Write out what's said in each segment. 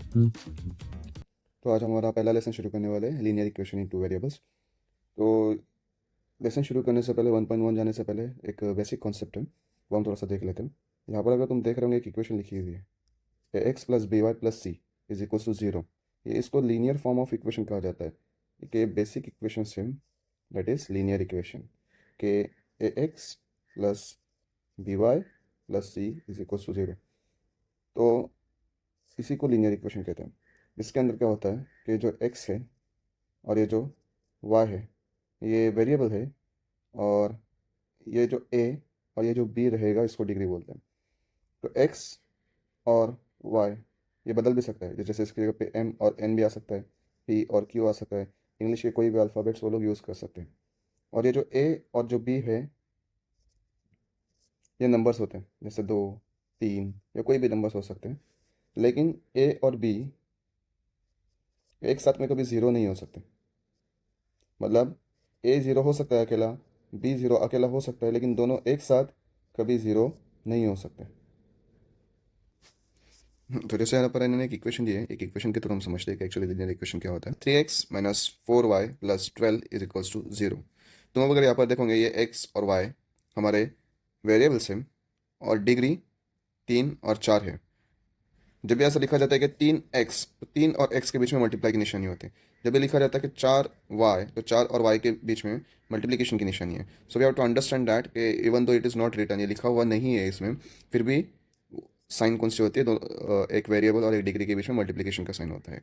तो आज हमारा पहला लेसन शुरू करने वाले हैं linear equation in two variables. तो लेसन शुरू करने से पहले 1.1 जाने से पहले एक बेसिक कॉन्सेप्ट है, वो हम थोड़ा सा देख लेते हैं। यहाँ पर अगर तुम देख रहे होंगे एक इक्वेशन लिखी हुई है, x plus b y plus c is equal to zero. ये इसको लीनियर फॉर्म ऑफ इक्वेशन कहा जाता है कि बेसिक इक्वेशन से, दैट इज लीनियर इक्वेशन के a x plus b y plus c is equal to zero. तो इसी को लीनियर इक्वेशन कहते हैं। इसके अंदर क्या होता है कि जो एक्स है और ये जो y है, ये वेरिएबल है, और ये जो a और ये जो b रहेगा इसको डिग्री बोलते हैं। तो x और y ये बदल भी सकता है, जैसे इसकी जगह पे m और n भी आ सकता है, p और q आ सकता है। इंग्लिश के कोई भी अल्फ़ाबेट्स वो लोग यूज़ कर सकते हैं। और ये जो a और जो b है, ये नंबर्स होते हैं, जैसे 2, 3 या कोई भी नंबर्स हो सकते हैं। लेकिन a और b एक साथ में कभी ज़ीरो नहीं हो सकते। मतलब ए ज़ीरो हो सकता है अकेला, बी ज़ीरो अकेला हो सकता है, लेकिन दोनों एक साथ कभी ज़ीरो नहीं हो सकते। तो जैसे यहाँ पर इन्होंने एक इक्वेशन दी है, एक इक्वेशन के थ्रू हम समझते हैं कि एक्चुअली लीनियर इक्वेशन क्या होता है। 3x minus 4y plus 12 is equals to zero. तुम अब अगर यहाँ पर देखोगे, ये x और y हमारे वेरिएबल्स हैं और डिग्री 3 और 4 है। जब भी ऐसा लिखा जाता है कि 3x, तो 3 और x के बीच में मल्टीप्लाई की निशानी होती है। जब भी लिखा जाता है कि 4y, तो 4 और y के बीच में मल्टीप्लिकेशन की निशानी है। So we have to understand that कि even though it is not written, ये लिखा हुआ नहीं है इसमें, फिर भी साइन कौन सी होती है, एक वेरिएबल और एक डिग्री के बीच में मल्टीप्लिकेशन का साइन होता है।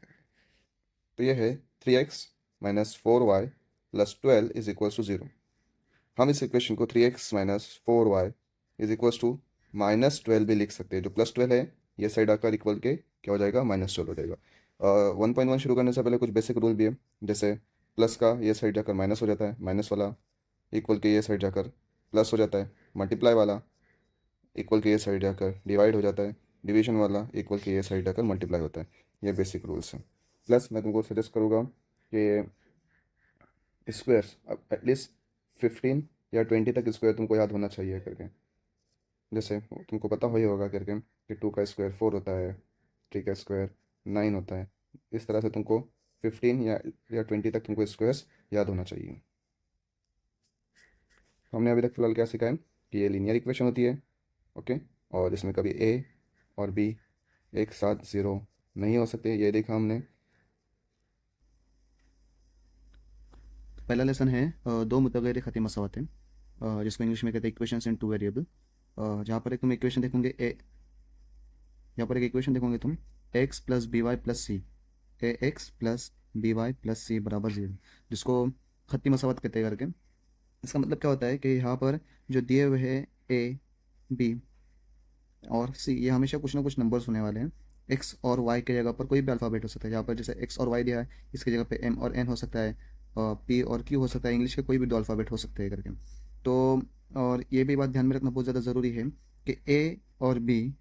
तो ये है 3x minus 4y plus 12 is equals to zero. हम इस इक्वेशन को 3x minus 4y is equals to minus 12 भी लिख सकते हैं। जो प्लस 12 है, ये साइड आकर इक्वल के क्या हो जाएगा, -12 हो जाएगा। 1.1 शुरू करने से पहले कुछ बेसिक रूल भी है, जैसे प्लस का ये साइड जाकर माइनस हो जाता है, माइनस वाला इक्वल के ये साइड जाकर प्लस हो जाता है, मल्टीप्लाई वाला इक्वल के ये साइड जाकर डिवाइड हो जाता है, डिवीजन वाला इक्वल के ये साइड जाकर मल्टीप्लाई होता है। ये बेसिक रूल्स हैं। प्लस मैं तुमको सजेस्ट करूँगा कि स्क्वायर्स अब एटलीस्ट 15 या 20 तक स्क्वायर तुमको याद होना चाहिए करके। जैसे तुमको पता हो ही होगा करके कि 2 का स्क्वायर 4 होता है, 3 का स्क्वायर 9 होता है। इस तरह से तुमको 15 या 20 तक तुमको स्क्वायर्स याद होना चाहिए। हमने अभी तक फिलहाल क्या सीखा है कि ये लीनियर इक्वेशन होती है, ओके, और इसमें कभी ए और बी एक साथ ज़ीरो नहीं हो सकते, ये देखा हमने। पहला लेसन है दो मुतगैर ख़ाती मसावत है, जिसको इंग्लिश में कहते हैं इक्वेशंस इन टू वेरिएबल। जहाँ पर एक तुम इक्वेशन देखोगे यहाँ पर एक इक्वेशन देखोगे तुम, x plus b y plus c, a x plus b y plus c बराबर जीरो, जिसको खत्ती मसावत कहते हैं करके। इसका मतलब क्या होता है कि यहाँ पर जो दिए हुए हैं ए, बी और सी, ये हमेशा कुछ ना कुछ नंबर्स होने वाले हैं। एक्स और वाई के जगह पर कोई भी अल्फ़ाबेट हो सकता है। यहाँ पर जैसे एक्स और वाई दिया है, इसकी जगह पे एम और एन हो सकता है, पी और क्यू हो सकता है, इंग्लिश के कोई भी दो अल्फ़ाबेट हो सकते हैं करके। तो और ये भी बात ध्यान में रखना बहुत ज़्यादा ज़रूरी है कि ए और बी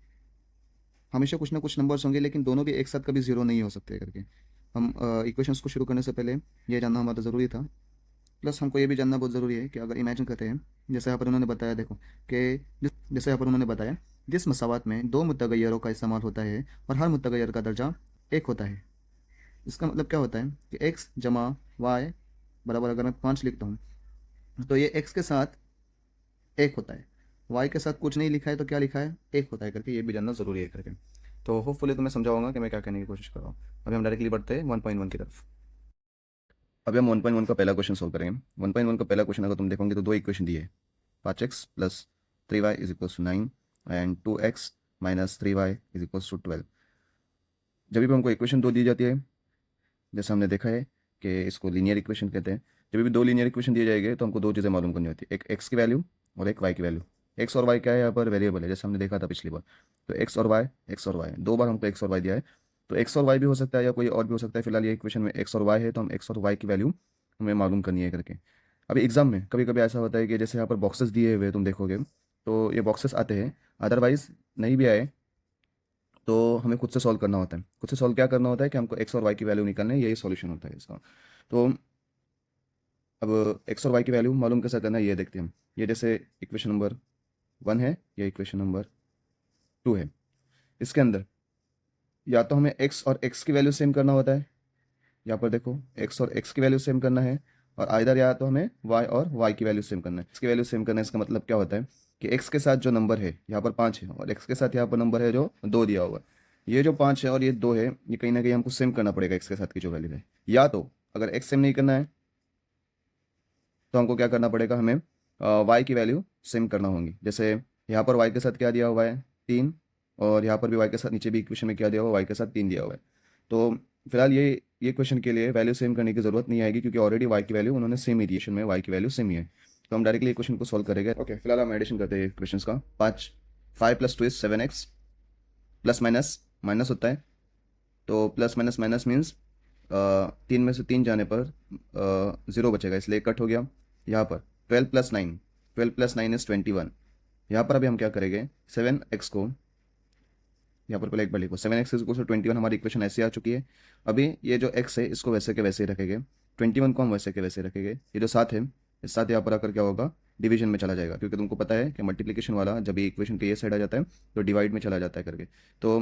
हमेशा कुछ ना कुछ नंबर्स होंगे, लेकिन दोनों भी एक साथ कभी ज़ीरो नहीं हो सकते करके। हम इक्वेशंस को शुरू करने से पहले ये जानना हमारा ज़रूरी था। प्लस हमको ये भी जानना बहुत ज़रूरी है कि अगर इमेजिन करते हैं, जैसे यहाँ पर उन्होंने बताया, देखो कि जैसे यहाँ पर उन्होंने बताया, जिस मसावत में दो मुतगैरों का इस्तेमाल होता है और हर मुतगैर का दर्जा एक होता है। इसका मतलब क्या होता है कि एक्स जमा वाई बराबर, अगर मैं 5 लिखता हूँ, तो ये एक्स के साथ एक होता है, वाई के साथ कुछ नहीं लिखा है तो क्या लिखा है, एक होता है करके। ये भी जानना ज़रूरी है करके। तो होपफुली तुम्हें समझाऊंगा कि मैं क्या कहने की कोशिश कर रहा हूँ। अभी हम डायरेक्टली बढ़ते हैं 1.1 की तरफ। अभी हम 1.1 का पहला क्वेश्चन सोल्व करेंगे। 1.1 का पहला क्वेश्चन अगर तुम देखोगे तो दो इक्वेशन दिए है, 5x plus 3y is equals to 9 and 2x minus 3y is equals to 12। जब भी हमको इक्वेशन दो दी जाती है, जैसे हमने देखा है कि इसको लीनियर इक्वेशन कहते हैं। जब भी दो लीनियर इक्वेशन दिए जाएंगे तो हमको दो चीज़ें मालूम करनी होती है, एक एक्स की वैल्यू और एक वाई की वैल्यू। एक्स और वाई क्या है, यहाँ पर वेरिएबल है, जैसे हमने देखा था पिछली बार। तो एक्स और वाई दो बार हमको एक्स और वाई दिया है, तो एक्स और वाई भी हो सकता है या कोई और भी हो सकता है। फिलहाल ये इक्वेशन में एक्स और वाई है, तो हम एक्स और वाई की वैल्यू हमें मालूम करनी है करके। अभी एग्जाम में कभी कभी ऐसा होता है कि जैसे यहाँ पर बॉक्सेस दिए हुए तुम देखोगे, तो ये बॉक्सेस आते हैं, अदरवाइज नहीं भी आए तो हमें खुद से सॉल्व करना होता है। खुद से सॉल्व क्या करना होता है कि हमको एक्स और वाई की वैल्यू निकालना है, यही सॉल्यूशन होता है इसका। तो अब एक्स और वाई की वैल्यू मालूम कैसे करना है ये देखते हैं हम। ये जैसे इक्वेशन नंबर 1 है, ये इक्वेशन नंबर 2 है। इसके अंदर या तो हमें x और x की वैल्यू सेम करना होता है, यहाँ पर देखो x और x की वैल्यू सेम करना है, और आइदर या तो हमें y और y की वैल्यू सेम करना है। x की वैल्यू सेम करना है, इसका मतलब क्या होता है कि x के साथ जो नंबर है यहाँ पर 5 है, और x के साथ यहाँ पर नंबर है जो 2 दिया हुआ है। ये जो 5 है और ये 2 है, ये कहीं ना कहीं हमको सेम करना पड़ेगा x के साथ की जो वैल्यू है। या तो अगर x सेम नहीं करना है तो हमको क्या करना पड़ेगा, हमें y की वैल्यू सेम करना होगी। जैसे यहाँ पर y के साथ क्या दिया हुआ है 3, और यहाँ पर भी y के साथ नीचे भी इक्वेशन में क्या दिया हुआ है, y के साथ 3 दिया हुआ है। तो फिलहाल ये क्वेश्चन के लिए वैल्यू सेम करने की जरूरत नहीं आएगी, क्योंकि ऑलरेडी y की वैल्यू उन्होंने सेम ही दी है, में y की वैल्यू सेम ही है। तो हम डायरेक्टली क्वेश्चन को सॉल्व करेंगे। ओके, फिलहाल हम एडिशन करते हैं क्वेश्चन का। 5 + 2 = 7x, प्लस माइनस माइनस होता है, तो प्लस माइनस माइनस मीन्स 3 में से 3 जाने पर 0 बचेगा, इसलिए कट हो गया। यहाँ पर 12 + 9 इज 21। यहाँ पर अभी हम क्या करेंगे, 7x को यहाँ पर पहले एक बार लिखो, 7x = 21, हमारी इक्वेशन ऐसे आ चुकी है। अभी ये जो x है इसको वैसे के वैसे ही रखेंगे, 21 को हम वैसे के वैसे रखेंगे। ये जो 7 है, इस 7 यहाँ पर आकर क्या होगा, डिवीजन में चला जाएगा, क्योंकि तुमको पता है कि मल्टीप्लिकेशन वाला जब ये इक्वेशन के ये साइड आ जाता है तो डिवाइड में चला जाता है करके। तो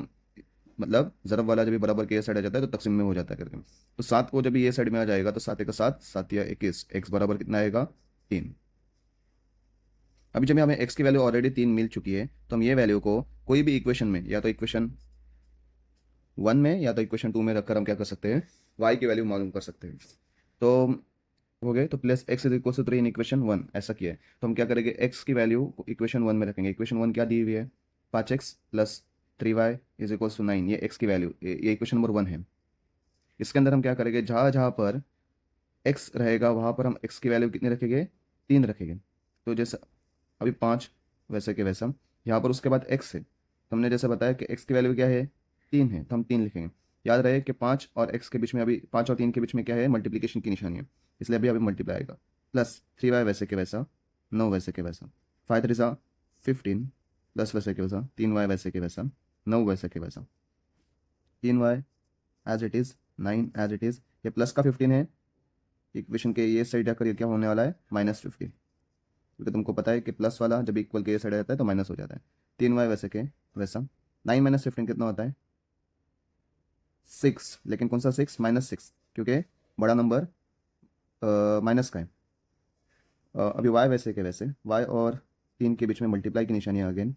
मतलब ज़रब वाला जब भी बराबर के ये साइड आ जाता है तो तकसीम में हो जाता है करके। तो 7 को जब ये साइड में आ जाएगा तो 7 × 7 = 7 या 21, x बराबर कितना आएगा 3। अभी जब हमें x की वैल्यू ऑलरेडी 3 मिल चुकी है, तो हम ये वैल्यू को कोई भी इक्वेशन में, या तो इक्वेशन 1 में या तो इक्वेशन 2 में रखकर हम क्या कर सकते हैं, y की वैल्यू मालूम कर सकते हैं। तो हो गए, तो प्लस x = 3 इन इक्वेशन 1, ऐसा किया है। तो हम क्या करेंगे, x की वैल्यू इक्वेशन 1 में रखेंगे। इक्वेशन 1 क्या दी हुई है, 5x + 3y = 9, ये x की वैल्यू, ये इक्वेशन नंबर 1 है। इसके अंदर हम क्या करेंगे, जहाँ जहाँ पर x रहेगा वहाँ पर हम x की वैल्यू कितनी रखेंगे, 3 रखेंगे। तो जैसे अभी 5 वैसे के वैसा, यहाँ पर उसके बाद x है, तो हमने जैसे बताया कि x की वैल्यू क्या है, 3 है, तो हम 3 लिखेंगे। याद रहे कि 5 और x के बीच में, अभी 5 और 3 के बीच में क्या है, मल्टीप्लिकेशन की निशानी है, इसलिए अभी मल्टीप्लाई आएगा। प्लस 3y वैसे के वैसा, 9 वैसे के वैसा, 5 3 = 15, प्लस वैसे के वैसा 3y वैसे के वैसा, 9 वैसे के वैसा, 3y as it is, 9 as it is. ये प्लस का 15 है, इक्वेशन के ये साइड आकर ये क्या होने वाला है, -15, क्योंकि तुमको पता है कि प्लस वाला जब इक्वल के ये साइड आ जाता है तो माइनस हो जाता है। 3y वैसे के वैसा, 9 - 15 कितना होता है, 6। लेकिन कौन सा 6, -6, क्योंकि बड़ा नंबर माइनस का है। अभी y वैसे के वैसे, y और 3 के बीच में मल्टीप्लाई की निशानी अगेन,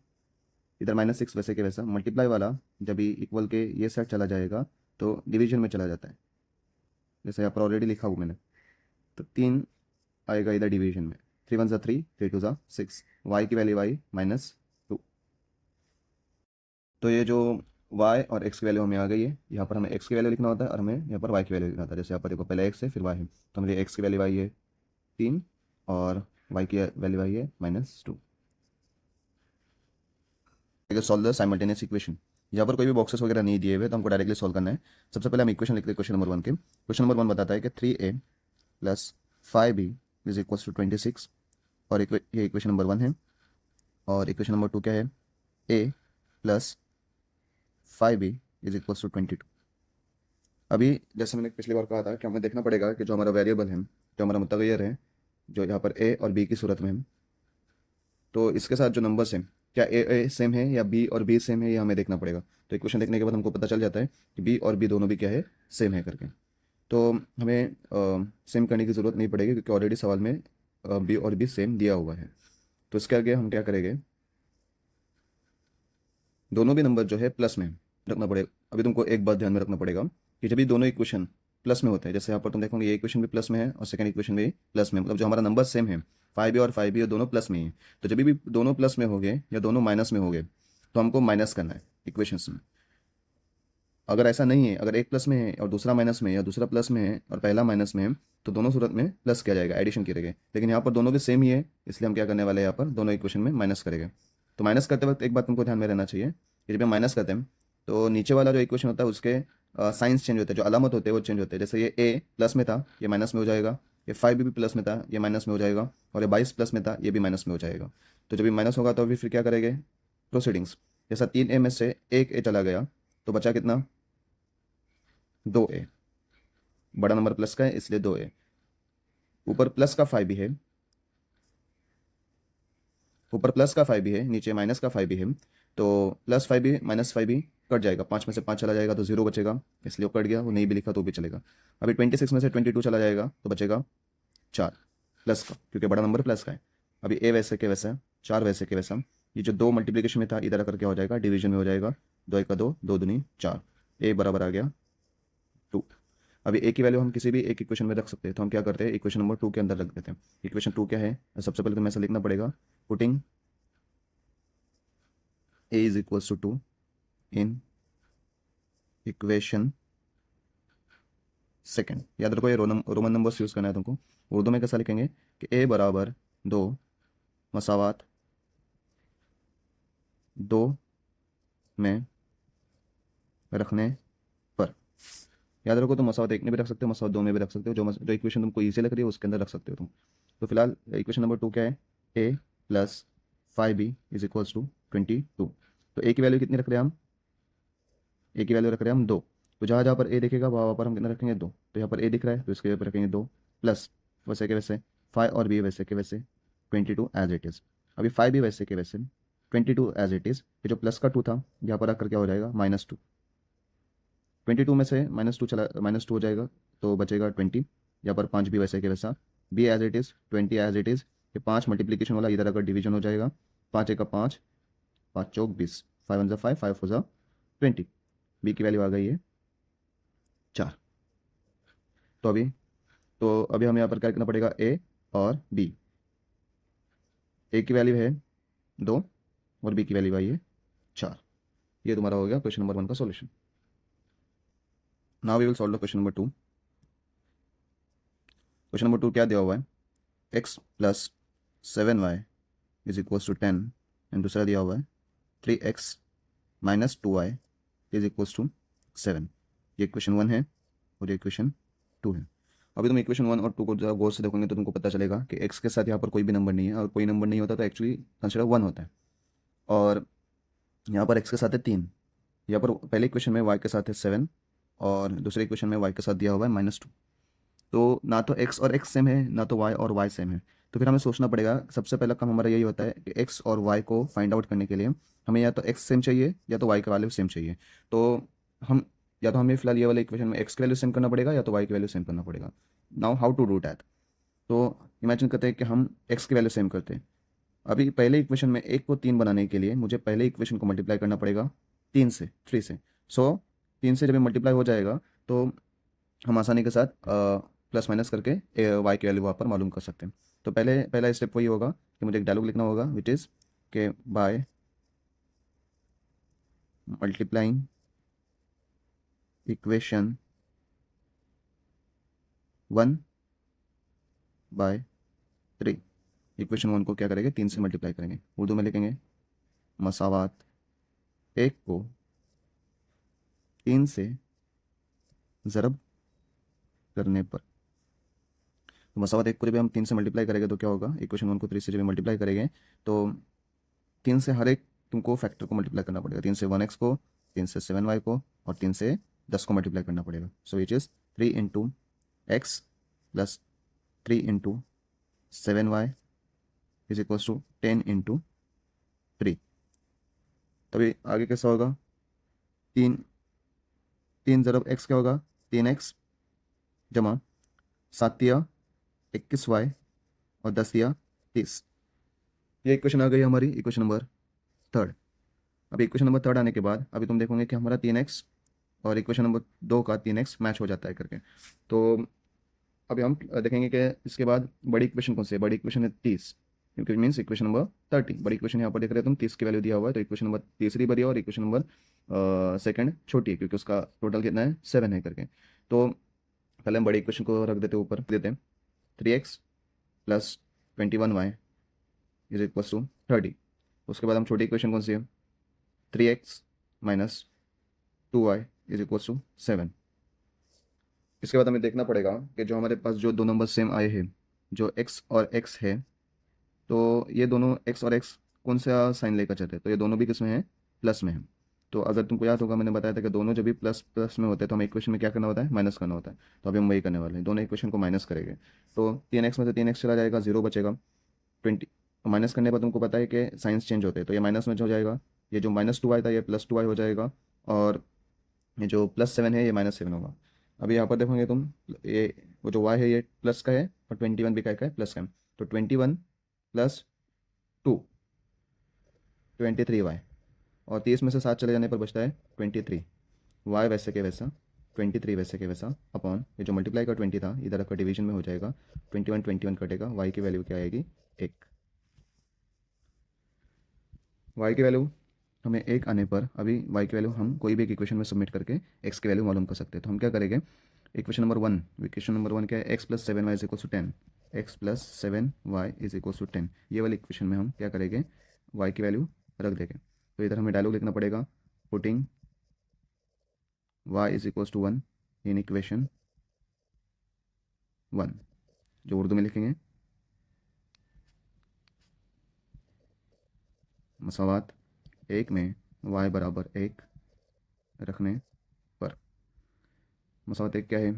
इधर -6 वैसे के वैसा, मल्टीप्लाई वाला जब भी इक्वल के ये साइड चला जाएगा तो डिवीजन में चला जाता है, जैसे यहाँ पर ऑलरेडी लिखा हूँ मैंने। तो 3 आएगा इधर डिवीजन में, 3 × 1 = 3, 3 × 2 = 6, y की वैल्यू y -2। तो ये जो y और x की वैल्यू हमें आ गई है, यहाँ पर हमें x की वैल्यू लिखना होता है और हमें यहाँ पर y की वैल्यू लिखना होता है। जैसे यहाँ पर देखो, पहले x है फिर y है, तो हमें x की वैल्यू y है 3 और y की वैल्यू y है -2। Solve the simultaneous equation. यहाँ पर कोई भी बॉक्सेस वगैरह नहीं दिए हुए, तो हमको डायरेक्टली सॉल्व करना है। सबसे पहले हम इक्वेशन लिखते हैं क्वेश्चन नंबर 1 के। क्वेश्चन नंबर 1 बताता है कि 3a + 5b = 26, और ये इक्वेशन नंबर 1 है। और इक्वेशन नंबर 2 क्या है, a + 5b = 22। अभी जैसे मैंने पिछली बार कहा था कि हमें देखना पड़ेगा कि जो हमारा वेरिएबल है, जो हमारा मुतगय्यर है, जो यहाँ पर a और b की सूरत में है, तो इसके साथ जो नंबर्स हैं, क्या ए सेम है या बी और बी सेम है, ये हमें देखना पड़ेगा। तो इक्वेशन देखने के बाद हमको पता चल जाता है कि बी और बी दोनों भी क्या है, सेम है करके। तो हमें सेम करने की ज़रूरत नहीं पड़ेगी, क्योंकि ऑलरेडी सवाल में बी और बी सेम दिया हुआ है। तो इसके आगे हम क्या करेंगे, दोनों भी नंबर जो है प्लस में रखना पड़ेगा। अभी तुमको एक बात ध्यान में रखना पड़ेगा कि जब भी दोनों इक्वेशन प्लस में होते हैं, जैसे यहाँ पर तुम देखोगे ये इक्वेशन भी प्लस में है और सेकंड इक्वेशन भी प्लस में, मतलब जो हमारा नंबर सेम है 5b और 5b दोनों प्लस में ही है। तो जब भी दोनों प्लस में हो गए या दोनों माइनस में हो गए तो हमको माइनस करना है इक्वेशंस में। अगर ऐसा नहीं है, अगर एक प्लस में है और दूसरा माइनस में है, या दूसरा प्लस में है और पहला माइनस में है, तो दोनों सूरत में प्लस किया जाएगा, एडिशन करेंगे। लेकिन यहाँ पर दोनों भी सेम ही है, इसलिए हम क्या करने वाले हैं, यहाँ पर दोनों इक्वेशन में माइनस करेंगे। तो माइनस करते वक्त एक बात तुमको ध्यान में रहना चाहिए कि जब हम माइनस करते हैं तो नीचे वाला जो इक्वेशन होता है उसके साइंस चेंज होते हैं, जो अलामत होते हैं वो चेंज होते हैं। जैसे ये ए प्लस में था, ये माइनस में हो जाएगा, ये 5 भी प्लस में था, ये माइनस में हो जाएगा, और ये 22 प्लस में था, ये भी माइनस में हो जाएगा। तो जब ये माइनस होगा तो अभी फिर क्या करेंगे, प्रोसीडिंग्स। जैसा 3a में से एक ए चला गया तो बचा कितना, 2a। बड़ा नंबर प्लस का है इसलिए 2a। ऊपर प्लस का 5 भी है, ऊपर प्लस का 5 भी है, नीचे माइनस का 5 भी है, तो प्लस 5 भी माइनस 5 भी कट जाएगा, 5 में से 5 चला जाएगा तो 0 बचेगा, इसलिए वो कट गया, वो नहीं भी लिखा तो भी चलेगा। अभी 26 में से 22 चला जाएगा तो बचेगा 4 प्लस का, क्योंकि बड़ा नंबर प्लस का है। अभी ए वैसे के वैसा, 4 वैसे के वैसा, ये जो 2 मल्टीप्लिकेशन में था इधर आकर क्या हो जाएगा, डिवीजन में हो जाएगा, 2 1 2, 2 दूनी 4, ए बराबर आ गया 2। अभी ए की वैल्यू हम किसी भी एक इक्वेशन में रख सकते हैं, तो हम क्या करते हैं, इक्वेशन नंबर 2 के अंदर रख देते हैं। इक्वेशन 2 क्या है, सबसे पहले तो हमें ऐसा लिखना पड़ेगा, putting a is equals to 2 in equation second. याद रखो ये रोमन नंबर्स यूज़ करना है तुमको। उर्दू में कैसा लिखेंगे कि ए बराबर 2 मसावात 2 में रखने पर। याद रखो, तुम मसावत 1 में भी रख सकते हो, मसावत 2 में भी रख सकते हो, जो इक्वेशन तुमको ईजी लग रही है उसके अंदर रख सकते हो तुम। तो फिलहाल इक्वेशन नंबर 2 क्या है, a plus 5b is equals to 22। तो ए की वैल्यू कितनी रख रहे हैं हम, ए की वैल्यू रख रहे हैं हम 2। तो जहाँ जहाँ पर ए दिखेगा वहाँ पर हम कितना रखेंगे 2। तो यहाँ पर ए दिख रहा है तो इसके ऊपर रखेंगे 2 प्लस वैसे के वैसे 5 और बी वैसे के वैसे 22 एज इट इज़। अभी 5 भी वैसे के वैसे 22 एज इट इज़। ये जो प्लस का 2 था यहाँ पर आकर क्या हो जाएगा -2। 22 में से -2 हो जाएगा तो बचेगा 20। यहाँ पर 5 भी वैसे के वैसा, b as it is, 20 as it is. ये 5 मल्टीप्लीकेशन वाला इधर अगर डिवीजन हो जाएगा, 5 1 5, 5 चौक 20, 5 1 5, 5 4 20। बी की वैल्यू आ गई है 4। तो अभी हमें यहाँ पर क्या करना पड़ेगा, ए और बी। ए की वैल्यू है 2 और बी की वैल्यू आई है 4। ये तुम्हारा हो गया क्वेश्चन नंबर 1 का solution. Now we will solve the question number 2। Question number 2 क्या दिया हुआ है, x plus 7y is equals to 10, and दूसरा दिया हुआ है 3x minus 2y is equals to 7। ये क्वेश्चन 1 है और ये क्वेश्चन 2 है। अभी तुम इक्वेशन 1 और 2 को जरा गौर से देखोगे तो तुमको पता चलेगा कि x के साथ यहाँ पर कोई भी नंबर नहीं है, और कोई नंबर नहीं होता तो एक्चुअली कंसिडर 1 होता है। और यहाँ पर x के साथ है 3, यहाँ पर पहले इक्वेशन में y के साथ है 7 और दूसरे इक्वेशन में y के साथ दिया हुआ है -2। तो ना तो x और x सेम है, ना तो y और y सेम है। तो फिर हमें सोचना पड़ेगा, सबसे पहला काम हमारा यही होता है कि x और y को फाइंड आउट करने के लिए हमें या तो x सेम चाहिए या तो y का वैल्यू सेम चाहिए। तो हम या तो हमें फिलहाल ये वाले इक्वेशन में x की वैल्यू सेम करना पड़ेगा या तो y की वैल्यू सेम करना पड़ेगा। Now how to do that. तो इमेजिन करते हैं कि हम x की वैल्यू सेम करते हैं। अभी पहले इक्वेशन में 1 को 3 बनाने के लिए मुझे पहले इक्वेशन को मल्टीप्लाई करना पड़ेगा 3 से। सो 3 से जब मल्टीप्लाई हो जाएगा तो हम आसानी के साथ प्लस माइनस करके y की वैल्यू वहाँ पर मालूम कर सकते हैं। तो पहला स्टेप वही होगा कि मुझे एक डायलॉग लिखना होगा विच इज़ के by multiplying equation 1 by 3। Equation 1 को क्या करेंगे, 3 से मल्टीप्लाई करेंगे। उर्दू में लिखेंगे मसावात 1 को 3 से ज़रब करने पर। तो मसावत 1 को जब हम 3 से मल्टीप्लाई करेंगे तो क्या होगा, इक्वेशन 1 को 3 से जब मल्टीप्लाई करेंगे तो 3 से हर एक तुमको फैक्टर को मल्टीप्लाई करना पड़ेगा। 3 से 1x को, 3 से 7y को और 3 से 10 को मल्टीप्लाई करना पड़ेगा। So which is 3 into x plus 3 into 7y is equals to 10 into 3। तभी आगे कैसा होगा, 3 ज़रब x क्या होगा, 3x जमा 7 या 21y और 10 या 30। ये इक्वेशन आ गई हमारी इक्वेशन नंबर 3। अभी इक्वेशन नंबर 3 आने के बाद अभी तुम देखोगे कि हमारा 3x और इक्वेशन नंबर 2 का 3x मैच हो जाता है करके। तो अभी हम देखेंगे कि इसके बाद बड़ी इक्वेशन कौन सी है। बड़ी इक्वेशन है 30, क्योंकि मीन्स इक्वेशन नंबर 30। बड़ी इक्वेशन यहाँ पर देख रहे हो तुम, 30 की वैल्यू दिया हुआ है, तो इक्वेशन नंबर तीसरी बड़ी है और इक्वेशन नंबर सेकंड छोटी है, क्योंकि उसका टोटल कितना है 7 है करके। तो पहले हम बड़ी इक्वेशन को रख देते हैं ऊपर, देते हैं 3x plus 21y is equals to 30। उसके बाद हम छोटी इक्वेशन कौन सी है, 3x minus 2y is equals to 7। इसके बाद हमें देखना पड़ेगा कि जो हमारे पास जो दो नंबर सेम आए हैं, जो x और x है, तो ये दोनों x और x कौन सा साइन लेकर चलते हैं, तो ये दोनों भी किस में है, प्लस में है। तो अगर तुमको याद होगा मैंने बताया था कि दोनों जब भी प्लस प्लस में होते हैं तो हमें इक्वेशन में क्या करना होता है, माइनस करना होता है। तो अभी हम वही करने वाले हैं, दोनों इक्वेशन को माइनस करेंगे। तो 3x में से 3x चला जाएगा, 0 बचेगा। 20 तो माइनस करने पर तुमको पता है कि साइंस चेंज होते हैं, तो ये माइनस में हो जाएगा, ये जो -2y था ये +2y हो जाएगा, और ये जो +7 है ये -7 होगा। अभी यहाँ पर देखोगे तुम, ये वो जो y है ये प्लस का है और 21 भी का है प्लस का है, तो 21 + 2 23y, और 30 में से 7 चले जाने पर बचता है 23। y वैसे के वैसा 23 वैसे के वैसा अपॉन ये जो मल्टीप्लाई का 20 था इधर आपका डिवीजन में हो जाएगा, 21 21 कटेगा, y की वैल्यू क्या आएगी 1। y की वैल्यू हमें 1 आने पर अभी y की वैल्यू हम कोई भी एक इक्वेशन में सबमिट करके x की वैल्यू मालूम कर सकते हैं। तो हम क्या करेंगे, इक्वेशन नंबर 1 क्या है, x + 7y is equal to 10, x + 7y is equal to 10, ये वाली इक्वेशन में हम क्या करेंगे, y की वैल्यू रख देंगे। तो इधर हमें डायलॉग लिखना पड़ेगा, putting y is equal to 1 in equation 1, जो उर्दू में लिखेंगे मसावात 1 में y बराबर 1 रखने पर। मसावात 1 क्या है,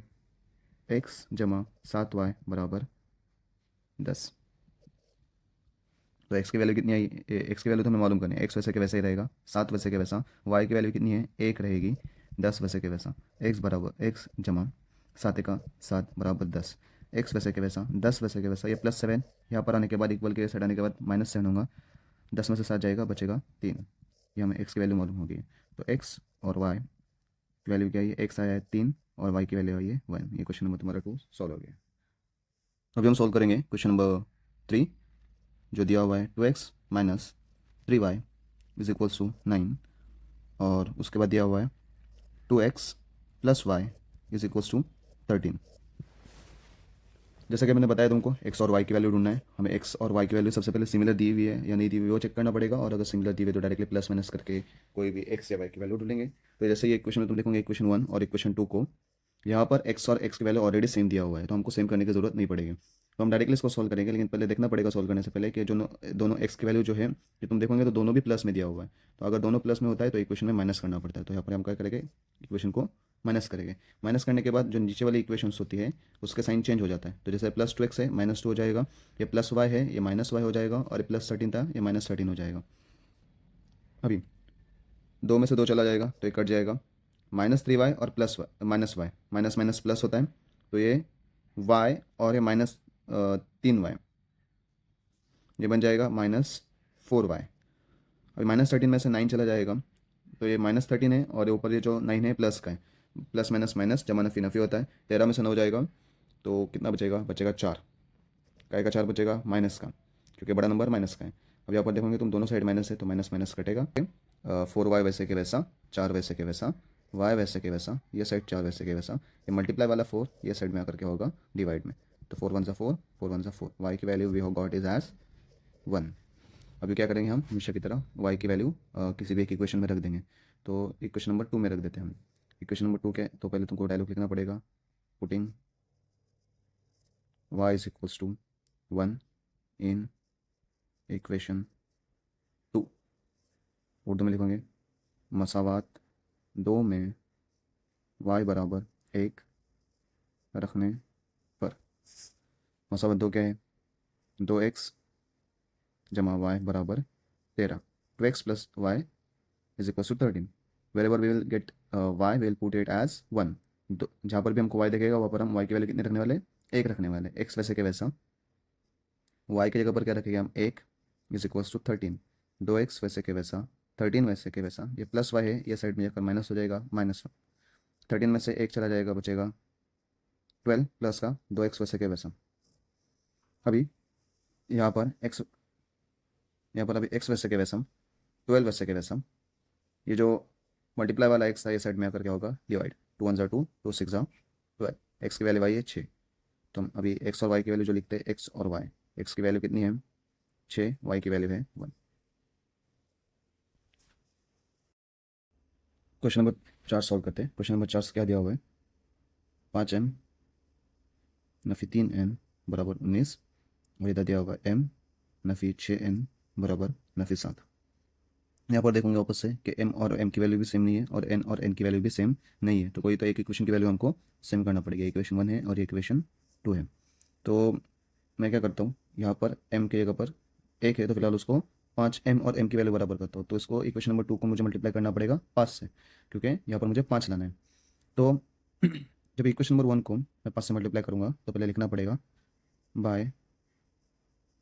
x जमा 7y बराबर 10। तो x की वैल्यू कितनी आई, x की वैल्यू तो हमें मालूम करनी है, x वैसे के वैसे ही रहेगा, 7 वैसे के वैसा, y की वैल्यू कितनी है 1 रहेगी, 10 वैसे के वैसा, x बराबर x जमा 7 का 7 बराबर 10, x वैसे के वैसा 10 वैसे के वैसा, ये +7 यहाँ पर आने के बाद इक्वल के साइड आने के बाद -7 होगा, 10 में से 7 जाएगा बचेगा 3, ये हमें x की वैल्यू मालूम होगी। तो x और y की वैल्यू क्या है, x आया है 3 और y की वैल्यू आई है 1। ये क्वेश्चन नंबर तुम्हारा 2 सॉल्व हो गया। अभी हम सॉल्व करेंगे क्वेश्चन नंबर 3, जो दिया हुआ है 2x - 3y is equals to 9, और उसके बाद दिया हुआ है 2x + y is equals to 13। जैसा कि मैंने बताया तुमको x और y की वैल्यू ढूंढना है, हमें x और y की वैल्यू सबसे पहले सिमिलर दी हुई है या नहीं दी हुई वो चेक करना पड़ेगा, और अगर सिमिलर दी हुई तो डायरेक्टली प्लस माइनस करके कोई भी x या y की वैल्यू ढूंढेंगे। तो जैसे ये इक्वेशन में तुम लिखोगे इक्वेशन 1 और इक्वेशन 2 को, यहाँ पर x और x की वैल्यू ऑलरेडी सेम दिया हुआ है, तो हमको सेम करने की जरूरत नहीं पड़ेगी, तो हम डायरेक्टली इसको सॉल्व करेंगे। लेकिन पहले देखना पड़ेगा सॉल्व करने से पहले कि जो दोनों x की वैल्यू जो है ये तुम देखोगे तो दोनों भी प्लस में दिया हुआ है, तो अगर दोनों प्लस में होता है तो इक्वेशन में माइनस करना पड़ता है। तो यहाँ पर हम क्या करेंगे, इक्वेशन को माइनस करेंगे, माइनस करने के बाद जो नीचे वाली इक्वेशंस होती है उसका साइन चेंज हो जाता है। तो जैसे +2x है -2 हो जाएगा, ये +y है ये -y हो जाएगा, और ये +13 था ये -13 हो जाएगा। अभी 2 में से 2 चला जाएगा तो ये कट जाएगा, -3y और +y -y minus minus plus होता है, तो ये y और ये -3y ये बन जाएगा -4y। अभी -13 में से 9 चला जाएगा, तो ये -13 है, और ये ऊपर ये जो 9 है प्लस का है, प्लस माइनस माइनस जमा नफी नफी होता है, 13 में से 9 जाएगा तो कितना बचेगा, बचेगा 4, काय का 4 बचेगा माइनस का, क्योंकि बड़ा नंबर माइनस का है। अब यहाँ पर देखोगे तुम दोनों साइड माइनस है तो माइनस माइनस कटेगा, 4y वैसे के वैसा, 4 वैसे के वैसा, y वैसे के वैसा, ये साइड 4 वैसे के वैसा, ये मल्टीप्लाई वाला 4 ये साइड में आकर के होगा डिवाइड में, तो 4 1 4 4 1 4, y की वैल्यू वी हो गॉट इज एज 1। अभी क्या करेंगे हम हमेशा की तरह y की वैल्यू किसी भी एक इक्वेशन में रख देंगे, तो इक्वेशन नंबर 2 में रख देते हैं हम। इक्वेशन नंबर 2 के तो पहले तुमको डायलॉग लिखना पड़ेगा, putting y is equals to 1 in equation 2, Urdu में लिखोगे मसावात 2 में y बराबर 1 रखने पर। मसावत 2 क्या है, 2x जमा y बराबर 13, 2x + y is equal to 13, wherever we will get y will put it as 1, जहाँ पर भी हमको y देखेगा वहाँ पर हम y की वैल्यू कितने रखने वाले, 1 रखने वाले, x वैसे के वैसा, y की जगह पर क्या रखेंगे हम 1 इज इक्वल टू 13, 2x वैसे के वैसा, 13 वैसे के वैसा, ये +y है ये साइड में जाकर माइनस हो जाएगा, -1, 13 में से 1 चला जाएगा बचेगा 12 प्लस का 2x वैसे के वैसा। अभी यहाँ पर अभी x वैसे के वैसा 12 वैसे के वैसा, ये जो मल्टीप्लाई वाला x था ये साइड में आकर क्या होगा डिवाइड, 2 1 2 2 6 12, x की वैल्यू आई है 6, तो हम अभी x और y की वैल्यू जो लिखते हैं x और y, x की वैल्यू कितनी है 6, y की वैल्यू है 1। क्वेश्चन नंबर 4 सॉल्व करते हैं। क्वेश्चन नंबर 4 से क्या दिया हुआ है, 5m नफी 3n बराबर 19, और इधर दिया होगा m नफी 6n बराबर नफी 7। यहाँ पर देखोगे वापस से कि m और m की वैल्यू भी सेम नहीं है और n और n की वैल्यू भी सेम नहीं है, तो कोई तो एक इक्वेशन की वैल्यू हमको सेम करना पड़ेगा। इक्वेशन 1 है और इक्वेशन 2 है, तो मैं क्या करता हूँ यहाँ पर m की जगह पर 1 है तो फिलहाल उसको 5m और m की वैल्यू बराबर करता हूँ। तो इसको इक्वेशन नंबर 2 को मुझे मल्टीप्लाई करना पड़ेगा 5 से, क्योंकि यहाँ पर मुझे 5 लाना है। तो जब इक्वेशन नंबर 1 को मैं 5 से मल्टीप्लाई करूँगा तो पहले लिखना पड़ेगा by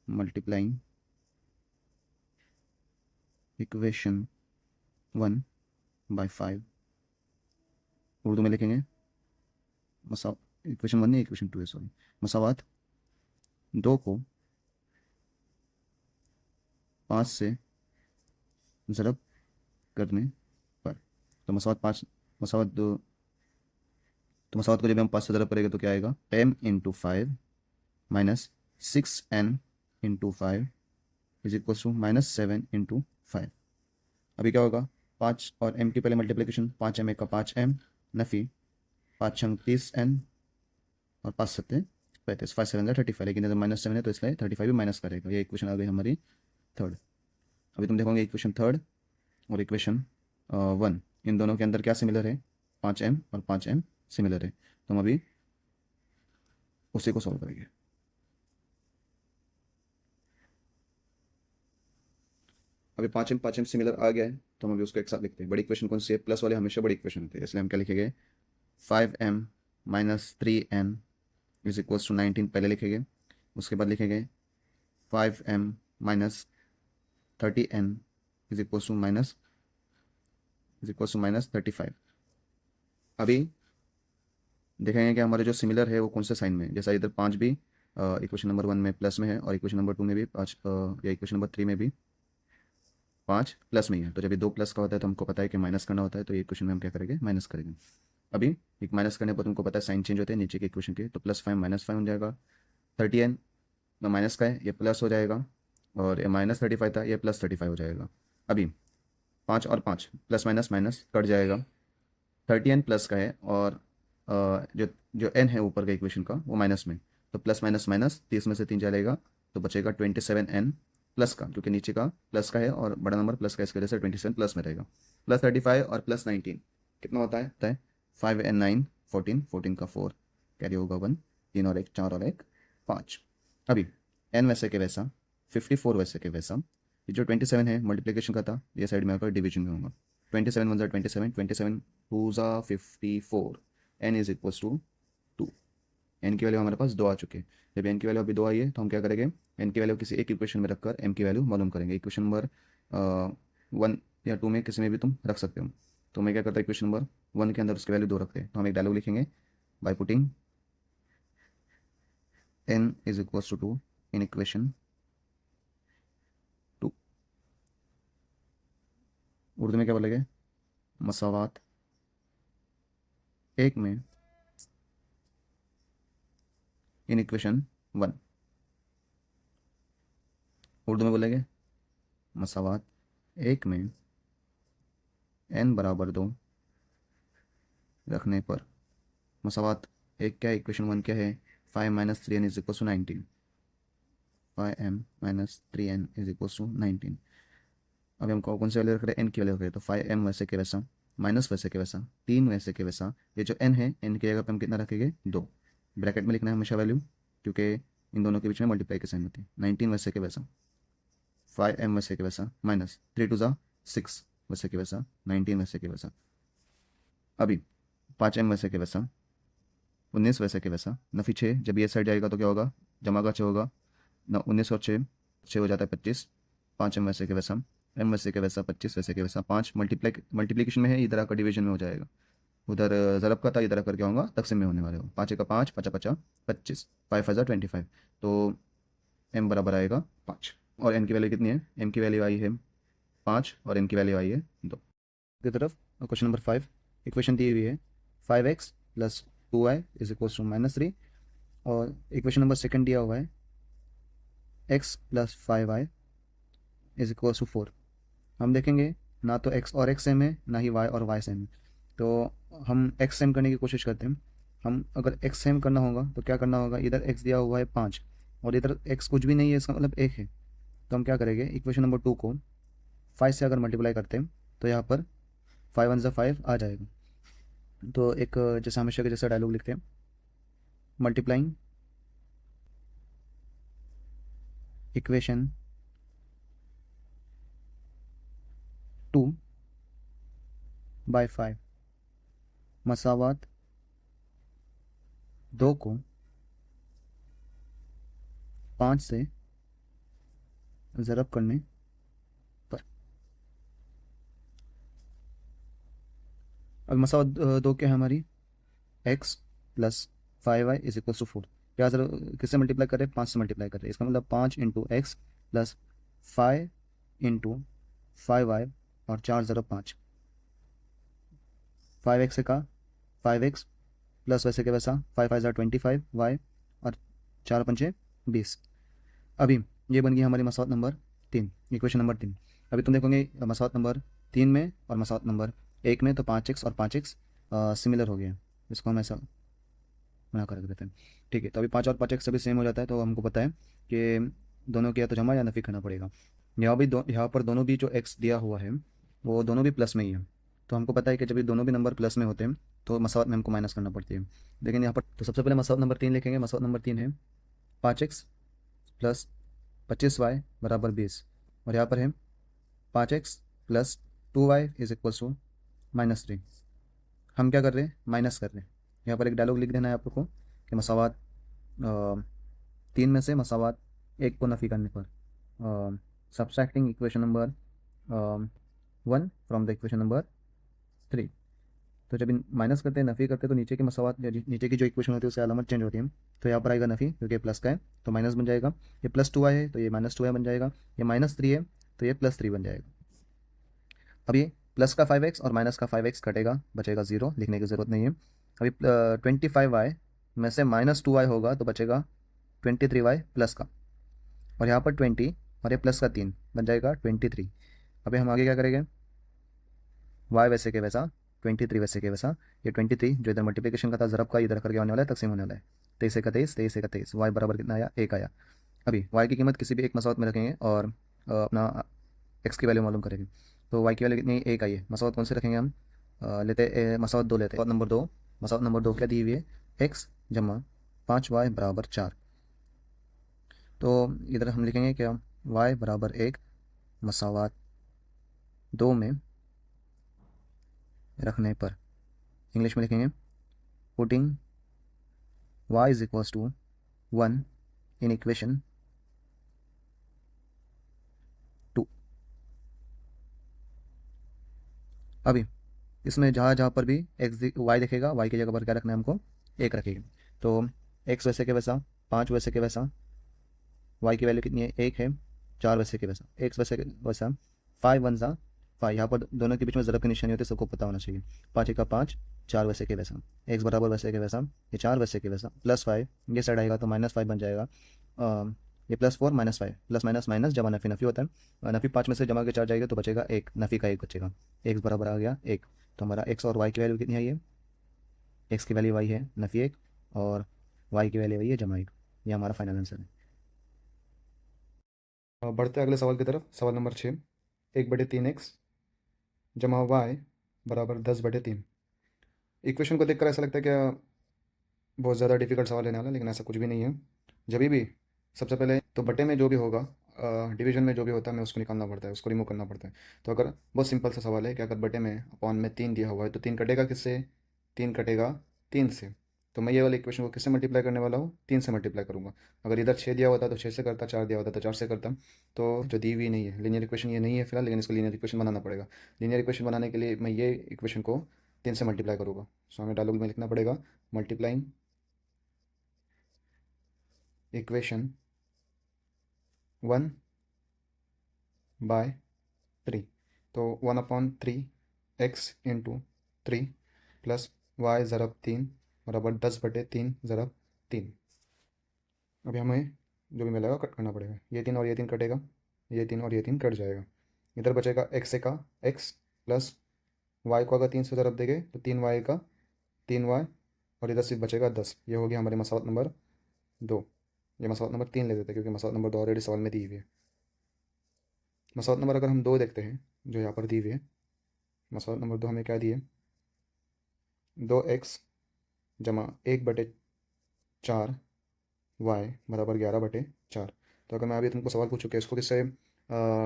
multiplying equation 1 by 5। Urdu में लिखेंगे मसा इक्वेशन 1 नहीं, इक्वेशन 2 है, सॉरी। मसावात 2 को 5 से ज़रब करने पर, तो मसावत 5, मसावत 2, तो मसावत को जब हम 5 से ज़रब करेंगे तो क्या आएगा, m into 5 minus 6n into 5 is equal to minus 7 into 5। अभी क्या होगा, 5 और m की पहले मल्टीप्लिकेशन, 5m का 5m नफ़ी 5 छंग 30n और 5 सत्ते 35, 5 7 35, लेकिन इधर माइनस 7 है तो इसलिए 35 भी माइनस करेगा। ये इक्वेशन आ गई हमारी थर्ड। अभी तुम देखोगे इक्वेशन थर्ड और इक्वेशन 1, इन दोनों के अंदर क्या सिमिलर है, 5m और 5m सिमिलर है। तो हम अभी उसी को सॉल्व करेंगे। अभी 5m सिमिलर आ गया है तो हम अभी उसको एक साथ लिखते हैं। बड़ी इक्वेशन कौन सी है, प्लस वाले हमेशा बड़ी इक्वेशन होती है, इसलिए हम क्या लिखेंगे, 5m minus 3n is equals to 19 पहले लिखेंगे। उसके बाद लिखेंगे 5m minus 30n is equals to minus 35। अभी देखेंगे कि हमारे जो सिमिलर है वो कौन से साइन में है। जैसा इधर 5 भी इक्वेशन नंबर 1 में प्लस में है और इक्वेशन नंबर 2 में भी 5, या इक्वेशन नंबर 3 में भी 5 प्लस में ही है। तो जब ये 2 प्लस का होता है तो हमको पता है कि माइनस करना होता है, तो ये इक्वेशन में हम क्या करेंगे, माइनस करेंगे। अभी एक माइनस करने पर तुमको पता है साइन चेंज होते हैं नीचे के इक्वेशन के, तो +5 -5 हो जाएगा। 30n में माइनस का है, ये प्लस हो जाएगा, और ये -35 था, ये +35 हो जाएगा। अभी 5 और 5 प्लस माइनस माइनस कट जाएगा। 30n प्लस का है और जो जो n है ऊपर का इक्वेशन का वो माइनस में, तो प्लस माइनस माइनस 30 में से 3 जाएगा तो बचेगा 27n प्लस का, क्योंकि नीचे का प्लस का है और बड़ा नंबर प्लस का, इसकी वजह से 27 प्लस में रहेगा। +35 और +19 कितना होता है 5 and 9 14, 14 का 4 कैरी होगा 1, 3 और 1 4 और 1 5। अभी n वैसे के वैसा, 54 वैसे के वैसा, ये जो 27 है मल्टीप्लिकेशन का था, ये साइड में आकर डिवीजन में होगा। 27 1 27, 27 2 54, n is equals to 2। n की वैल्यू हमारे पास 2 आ चुके हैं। जब n की वैल्यू अभी 2 आई है तो हम क्या करेंगे, n की वैल्यू किसी एक इक्वेशन में रखकर m की वैल्यू मालूम करेंगे। इक्वेशन नंबर 1 या 2 में किसी में भी तुम रख सकते हो। तो मैं क्या करता हूँ, इक्वेशन नंबर 1 के अंदर उसकी वैल्यू 2 रखते हैं। तो हम एक डायलॉग लिखेंगे, by putting n is equals to 2 in equation 2। Urdu में क्या बोलेंगे, मसावात 1 में इन इक्वेशन 1। उर्दू में बोलेंगे मसावात 1 में n बराबर 2 रखने पर। मसावात 1 क्या है, इक्वेशन 1 क्या है, 5 minus 3n is equal to 19। 5m minus 3n is equal to 19। अभी हमको कौन सी वैल्यू रख रहे हैं, n की वैल्यू रख रहे हैं। तो 5m वैसे के वैसा माइनस वैसे के वैसा 3 वैसे के वैसा, ये जो n है n की जगह पे हम कितना रखेंगे, 2। ब्रैकेट में लिखना है हमेशा वैल्यू, क्योंकि इन दोनों के बीच में मल्टीप्लाई की साइन होती है। 19 वैसे के वैसा 5m वैसे के वैसा माइनस 3 2 6 वैसे के वैसा 19 वैसे के वैसा। अभी 5m वैसे के वैसा 19 वैसे के वैसा नफी 6, जब ये साइड जाएगा तो क्या होगा, जमा का 6 होगा ना, 19 और 6 हो जाता है 25। 5m वैसे के वैसा m वैसे के वैसा 25 वैसे के वैसा 5 मल्टीप्लिकेशन में है, इधर आकर डिवीजन में हो जाएगा। उधर ज़रब का था, इधर आकर क्या होगा, तकसीम में होने वाले हो। 5 का 5 5 5 25, 5 5 25, तो m बराबर आएगा 5। और n की वैल्यू कितनी है, m की वैल्यू आई है 5 और n की वैल्यू आई है 2 की तरफ। क्वेश्चन नंबर 5, इक्वेशन दी हुई है 5x plus 2y is equal to -3, और इक्वेशन नंबर सेकंड दिया हुआ है x plus 5y is equal to 4। हम देखेंगे ना तो x और x सेम है, ना ही y और y सेम है, तो हम x सेम करने की कोशिश करते हैं। हम अगर x सेम करना होगा तो क्या करना होगा, इधर x दिया हुआ है 5 और इधर x कुछ भी नहीं है, इसका मतलब 1 है। तो हम क्या करेंगे, इक्वेशन नंबर 2 को 5 से अगर मल्टीप्लाई करते हैं तो यहाँ पर 5 1 5 आ जाएगा। तो एक जैसा हमेशा के जैसा डायलॉग लिखते हैं, मल्टीप्लाइंग इक्वेशन 5 मसावात 2 को 5 से ज़रब करने पर। अब मसावत 2 क्या है हमारी, x plus 5y is equal to 4। क्या सर किससे मल्टीप्लाई कर रहे हैं, 5 से मल्टीप्लाई कर रहे हैं, इसका मतलब 5 into x plus 5 into 5y और 4 ज़रब 5, 5x का 5x प्लस वैसे के वैसा 5 5 ज़ा 25y और 4 पंचे 20। अभी ये बन गई हमारी मसावत नंबर 3, इक्वेशन नंबर 3। अभी तुम देखोगे मसावत नंबर 3 में और मसावत नंबर 1 में तो 5x और 5x सिमिलर हो गया, इसको हम ऐसा बना कर रख देते हैं। ठीक है, तो अभी 5 और 5x सभी सेम हो जाता है, तो हमको पता है कि दोनों की या तो जमा या नफी करना पड़ेगा। यहाँ पर दोनों भी जो x दिया हुआ है वो दोनों भी प्लस में ही है, तो हमको पता है कि जब ये दोनों भी नंबर प्लस में होते हैं तो मसावत में हमको माइनस करना पड़ती है। लेकिन यहाँ पर तो सबसे पहले मसावत नंबर 3 लिखेंगे। मसावत नंबर 3 है 5x प्लस 25y बराबर 20, और यहाँ पर है 5x plus 2y is equal to -3। हम क्या कर रहे हैं, माइनस कर रहे हैं। यहाँ पर एक डायलॉग लिख देना है आपको कि मसावत 3 में से मसावत 1 को नफ़ी करने पर subtracting equation number 1 from the equation number 3। तो जब माइनस करते हैं, नफ़ी करते हैं, तो नीचे की मसावत नीचे की जो इक्वेशन होती है उससे अलामत चेंज होती है। तो यहाँ पर आएगा नफ़ी, क्योंकि प्लस का है तो माइनस बन जाएगा। ये +2y है तो ये -2y बन जाएगा। ये -3 है तो ये +3 बन जाएगा। अब ये प्लस का 5x और माइनस का 5x कटेगा, बचेगा 0, लिखने की ज़रूरत नहीं है। अभी 25y में से -2y होगा तो बचेगा 23y प्लस का, और यहाँ पर 20 और ये प्लस का 3 बन जाएगा 23। अभी हम आगे क्या करेंगे, y वैसे के वैसा 23 वैसे के वैसा, ये 23 जो इधर मल्टीप्लिकेशन का था ज़रब का, इधर करके आने वाला है, तकसीम होने वाला है। 23 का 23, 23 का 23, y बराबर कितना आया, 1 आया। अभी y की कीमत किसी भी एक मसावत में रखेंगे और अपना x की वैल्यू मालूम करेंगे। तो y की वैल्यू कितनी, 1 आई है। मसावत कौन से रखेंगे हम, मसावत 2 लेते हैं। मसावत नंबर 2 क्या दी हुई है, x जमा 5y बराबर 4। तो इधर हम लिखेंगे क्या, y बराबर 1 मसावत 2 में रखने पर, इंग्लिश में लिखेंगे putting y is equals to 1 in equation 2। अभी इसमें जहाँ जहाँ पर भी y दिखेगा, y की जगह पर क्या रखना है हमको, 1 रखेंगे। तो x वैसे के वैसा, 5 वैसे के वैसा, y की वैल्यू कितनी है, 1 है। 4 वैसे के वैसा, x वैसे के वैसा, 5 1 ज़ा 5। यहाँ पर दोनों के बीच में ज़रब की निशानी होती है, सबको पता होना चाहिए। 5 1 का 5, 4 वैसे के वैसा, x बराबर वैसे के वैसा, ये 4 वैसे के वैसा, +5 ये साइड आएगा तो -5 बन जाएगा। ये +4 -5, प्लस माइनस माइनस जमा नफ़ी, नफ़ी होता है। नफ़ी 5 में से जमा के 4 जाएगा तो बचेगा 1, नफ़ी का 1 बचेगा। x बराबर आ गया 1। तो हमारा x और y की वैल्यू कितनी है, ये x की वैल्यू y है नफ़ी 1 और y की वैल्यू y है जमा 1। ये हमारा फाइनल आंसर है। बढ़ते हैं अगले सवाल की तरफ। सवाल नंबर 6, 1/3x जमा y बराबर 10/3। इक्वेशन को देखकर ऐसा लगता है क्या बहुत ज़्यादा डिफिकल्ट सवाल लेने वाला है, लेकिन ऐसा कुछ भी नहीं है। जब भी सबसे पहले तो बटे में जो भी होगा, डिवीजन में जो भी होता है, हमें उसको निकालना पड़ता है, उसको रिमूव करना पड़ता है। तो अगर बहुत सिंपल सा सवाल है कि अगर बटे में अपॉन में 3 दिया हुआ है तो 3 कटेगा किससे, 3 कटेगा 3 से। तो मैं ये वाले इक्वेशन को किससे मल्टीप्लाई करने वाला हूँ, 3 से मल्टीप्लाई करूँगा। अगर इधर 6 दिया होता तो 6 से करता, 4 दिया होता तो 4 से करता। तो जो दी हुई नहीं है लीनियर इक्वेशन, ये नहीं है फिलहाल, लेकिन इसको लीनियर इक्वेशन बनाना पड़ेगा। लीनियर इक्वेशन बनाने के लिए मैं ये इक्वेशन को 3 से मल्टीप्लाई करूँगा। सो हमें डायलॉग में लिखना पड़ेगा मल्टीप्लाइंग इक्वेशन 1/3। तो 1/3 x इंटू 3 प्लस y ज़रब 3 बराबर 10/3 ज़रब 3। अभी हमें जो भी मिलेगा कट करना पड़ेगा। ये 3 और ये 3 कटेगा, ये 3 और ये 3 कट जाएगा। इधर बचेगा x से का x प्लस y को अगर 3 से ज़रब देंगे तो 3y का 3y, और इधर सिर्फ बचेगा 10। ये हो गया हमारी मसावत नंबर 2। ये मसावत नंबर 3 ले देते हैं क्योंकि मसावत नंबर 2 ऑलरेडी सवाल में दी हुई है। मसावत नंबर अगर हम 2 देखते हैं जो यहाँ पर दी हुई है, मसावत नंबर 2 हमें क्या दी है, 2x जमा 1/4 y बराबर 11/4। तो अगर मैं अभी तुमको सवाल पूछूँ कि इसको किससे